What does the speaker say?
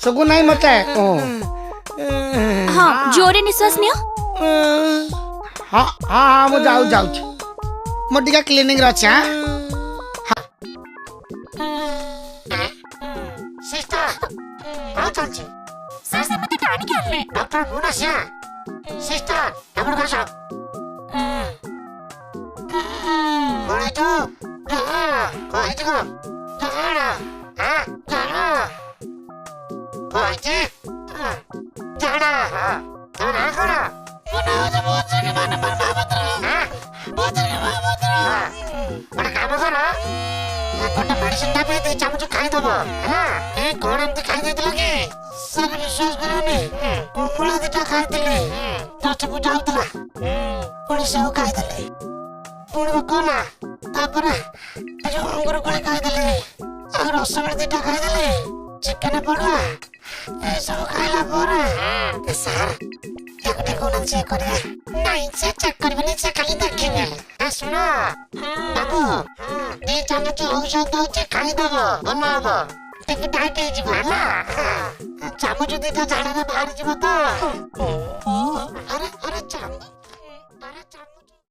सुगु नहीं मते हाँ जोरे निश्वास नियो। हाँ हाँ मु जाऊ जाऊ मो टिका क्लिनिक रे अछि हां सिस्टर हां चलछि सर से मते कानी के आले डॉक्टर मुनासिया सिस्टर हमर का सब बोले तो कोई तो जाना हां जाना कोई जाना जाना करा मना जे बहुत जगह मन पर बाबत हां बहुत जगह बाबत बड़ा काम करा कोटा मेडिसिन दे दे चामच खाई दबो हां ए कोन एमती खाई दे लगे सर विश्वास करनी कुकुड़ा दिटा खाई दिले चाचा को जाउतला पुणी सब खाई दिले पुणी कोना तापर जो अंगुर कोले खाई दिले अगर रसगुल्ला दिटा खाई दिले चिकन पड़वा ए सब खाइला पर ए सर एकटे कोन चेक करिया नहीं चेक करबे से खाली देखिबे ए सुनो बाबू दे चामच औषध दउचे खाई दबो बनाबो टिक डाइट हे जिबो ना चामच दिटा झाड़ा बाहर जिबो तो अरे